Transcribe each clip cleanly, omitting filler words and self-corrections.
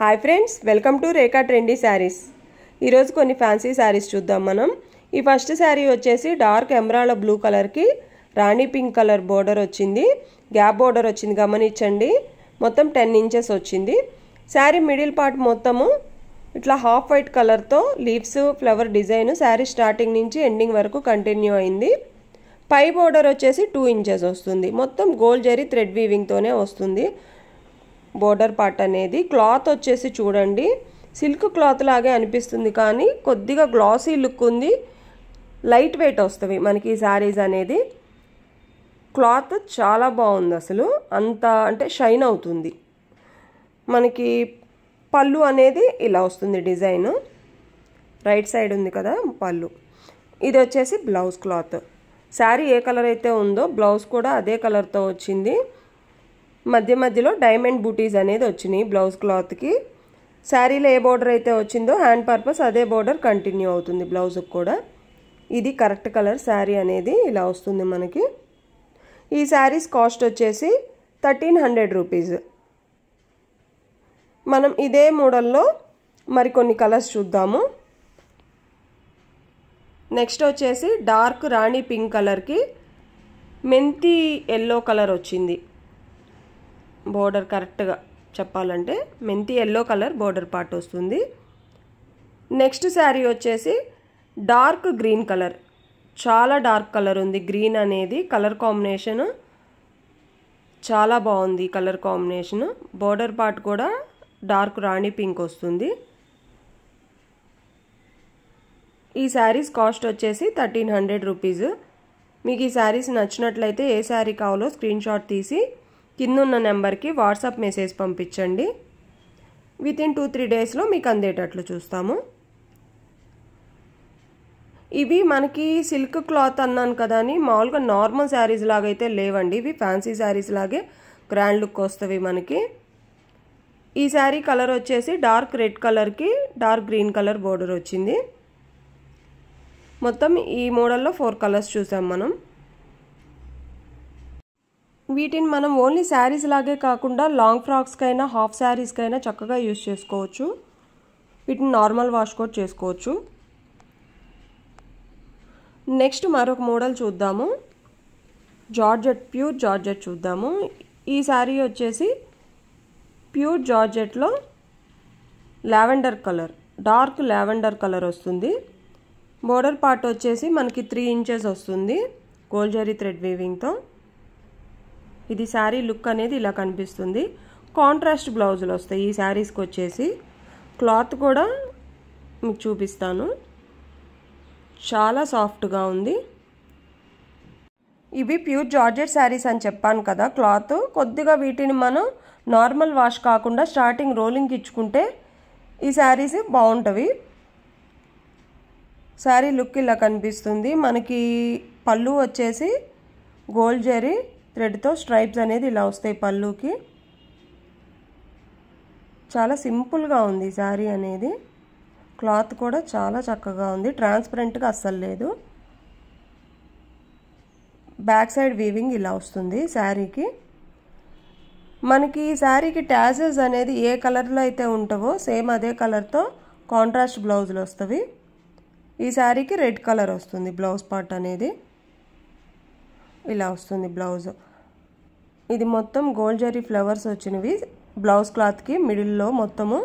Hi friends welcome to Rekha trendy saris ఈరోజు కొన్ని fancy saris చూద్దాం మనం। ఈ ఫస్ట్ సారీ వచ్చేసి డార్క్ ఎమరాల్డ్ బ్లూ కలర్ కి రాణి పింక్ కలర్ బోర్డర్ వచ్చింది, గ్యాప్ బోర్డర్ వచ్చింది గమనించండి। మొత్తం 10 ఇంచెస్ వచ్చింది। సారీ మిడిల్ పార్ట్ మొత్తము ఇట్లా హాఫ్ వైట్ కలర్ తో leaves flower design sorry starting నుంచి ఎండింగ్ వరకు కంటిన్యూ అయింది। పై బోర్డర్ వచ్చేసి 2 ఇంచెస్ వస్తుంది। మొత్తం గోల్డ్ జరీ థ్రెడ్ వీవింగ్ తోనే వస్తుంది। బోర్డర్ పార్ట్ అనేది క్లాత్ వచ్చేసి చూడండి సిల్క్ క్లాత్ లాగే అనిపిస్తుంది కానీ కొద్దిగా గ్లాసీ లుక్ ఉంది, లైట్ వెయిట్ వస్తవి మనకి ఈ సారీస్ అనేది। క్లాత్ చాలా బాగుంది, అసలు అంత అంటే షైన్ అవుతుంది। మనకి పల్లు అనేది ఇలా వస్తుంది డిజైన్, రైట్ సైడ్ ఉంది కదా పల్లు। ఇది వచ్చేసి బ్లౌజ్ క్లాత్। సారీ ఏ కలర్ అయితే ఉందో బ్లౌజ్ కూడా అదే కలర్ తో వచ్చింది। మధ్య మధ్యలో డైమండ్ బూటీస్ అనేది వచ్చినాయి బ్లౌజ్ క్లాత్ కి। సారీలో ఏ బోర్డర్ అయితే వచ్చిందో హ్యాండ్ పర్పస్ అదే బోర్డర్ కంటిన్యూ అవుతుంది బ్లౌజ్ కూడా। ఇది కరెక్ట్ కలర్ సారీ అనేది ఇలా వస్తుంది మనకి। ఈ సారీస్ కాస్ట్ వచ్చేసి 1300 రూపీస్। మనం ఇదే మోడల్లో మరికొన్ని కలర్స్ చూద్దాము। నెక్స్ట్ వచ్చేసి డార్క్ రాణి పింక్ కలర్ కి మెంతి ఎల్లో కలర్ వచ్చింది బోర్డర్, కరెక్ట్గా చెప్పాలంటే మెంతి ఎల్లో కలర్ బోర్డర్ పార్ట్ వస్తుంది। నెక్స్ట్ శారీ వచ్చేసి డార్క్ గ్రీన్ కలర్, చాలా డార్క్ కలర్ ఉంది గ్రీన్ అనేది, కలర్ కాంబినేషన్ చాలా బాగుంది కలర్ కాంబినేషన్। బోర్డర్ పార్ట్ కూడా డార్క్ రాణి పింక్ వస్తుంది। ఈ శారీస్ కాస్ట్ వచ్చేసి 1300 రూపీస్। మీకు ఈ శారీస్ నచ్చినట్లయితే ఏ శారీ కావాలో స్క్రీన్ షాట్ తీసి కిందున్న నెంబర్కి వాట్సాప్ మెసేజ్ పంపించండి। వితిన్ 2-3 డేస్లో మీకు అందేటట్లు చూస్తాము। ఇవి మనకి సిల్క్ క్లాత్ అన్నాను కదా అని మామూలుగా నార్మల్ శారీస్ లాగైతే లేవండి, ఇవి ఫ్యాన్సీ శారీస్ లాగే గ్రాండ్ లుక్ వస్తవి మనకి। ఈ శారీ కలర్ వచ్చేసి డార్క్ రెడ్ కలర్కి డార్క్ గ్రీన్ కలర్ బోర్డర్ వచ్చింది। మొత్తం ఈ మోడల్లో 4 కలర్స్ చూసాం మనం। వీటిని మనం ఓన్లీ శారీస్ లాగే కాకుండా లాంగ్ ఫ్రాక్స్కైనా హాఫ్ శారీస్కైనా చక్కగా యూజ్ చేసుకోవచ్చు। వీటిని నార్మల్ వాష్ కూడా చేసుకోవచ్చు। నెక్స్ట్ మరొక మోడల్ చూద్దాము, జార్జెట్, ప్యూర్ జార్జెట్ చూద్దాము। ఈ శారీ వచ్చేసి ప్యూర్ జార్జెట్లో lavender colour, dark lavender colour వస్తుంది। బోర్డర్ పార్ట్ వచ్చేసి మనకి 3 ఇంచెస్ వస్తుంది గోల్డ్ జరీ థ్రెడ్ వీవింగ్తో। ఇది శారీ లుక్ అనేది ఇలా కనిపిస్తుంది। కాంట్రాస్ట్ బ్లౌజులు వస్తాయి ఈ శారీస్కి వచ్చేసి। క్లాత్ కూడా మీకు చూపిస్తాను, చాలా సాఫ్ట్గా ఉంది। ఇవి ప్యూర్ జార్జెట్ శారీస్ అని చెప్పాను కదా, క్లాత్ కొద్దిగా వీటిని మనం నార్మల్ వాష్ కాకుండా స్టార్టింగ్ రోలింగ్కి ఇచ్చుకుంటే ఈ శారీస్ బాగుంటవి। శారీ లుక్ ఇలా కనిపిస్తుంది మనకి। పళ్ళు వచ్చేసి గోల్డ్ జరీ థ్రెడ్తో స్ట్రైప్స్ అనేది ఇలా వస్తాయి పళ్ళుకి। చాలా సింపుల్గా ఉంది శారీ అనేది, క్లాత్ కూడా చాలా చక్కగా ఉంది, ట్రాన్స్పరెంట్గా అస్సలు లేదు। బ్యాక్ సైడ్ వీవింగ్ ఇలా వస్తుంది శారీకి। మనకి ఈ శారీకి ట్యాజెస్ అనేది ఏ కలర్లో అయితే ఉంటావో సేమ్ అదే కలర్తో కాంట్రాస్ట్ బ్లౌజులు వస్తవి। ఈ శారీకి రెడ్ కలర్ వస్తుంది బ్లౌజ్ పార్ట్ అనేది, ఇలా వస్తుంది బ్లౌజ్। ఇది మొత్తం గోల్డ్ జరీ ఫ్లవర్స్ వచ్చినవి బ్లౌజ్ క్లాత్కి, మిడిల్లో మొత్తము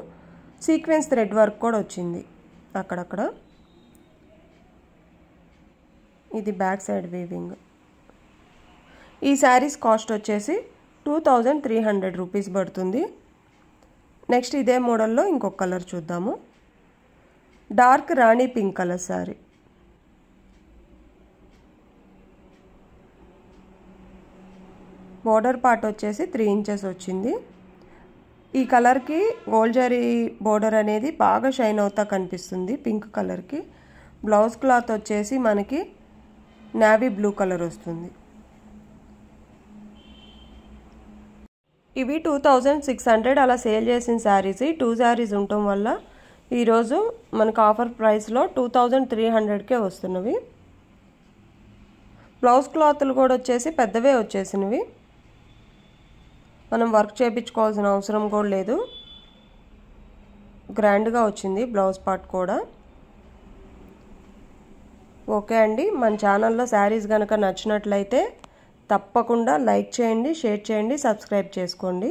సీక్వెన్స్ థ్రెడ్ వర్క్ కూడా వచ్చింది అక్కడక్కడ। ఇది బ్యాక్ సైడ్ వీవింగ్। ఈ శారీస్ కాస్ట్ వచ్చేసి 2300 రూపీస్ పడుతుంది। నెక్స్ట్ ఇదే మోడల్లో ఇంకొక కలర్ చూద్దాము, dark rani pink colour sari. Border part వచ్చేసి 3 ఇంచెస్ వచ్చింది। ఈ కలర్కి గోల్డ్ జరీ బోర్డర్ అనేది బాగా షైన్ అవుతా కనిపిస్తుంది పింక్ కలర్కి। బ్లౌజ్ క్లాత్ వచ్చేసి మనకి నావీ బ్లూ కలర్ వస్తుంది। ఇవి 2600 అలా సేల్ చేసిన శారీస్, 2 శారీస్ ఉండటం వల్ల ఈరోజు మనకు ఆఫర్ ప్రైస్లో 2300కే వస్తున్నవి। బ్లౌజ్ క్లాత్లు కూడా వచ్చేసి పెద్దవే వచ్చేసినవి, మనం వర్క్ చేయించుకోవాల్సిన అవసరం కూడా లేదు। గ్రాండ్గా వచ్చింది బ్లౌజ్ పార్ట్ కూడా. ఓకే అండి, మన ఛానల్లో శారీస్ కనుక నచ్చినట్లయితే తప్పకుండా లైక్ చేయండి, షేర్ చేయండి, సబ్స్క్రైబ్ చేసుకోండి.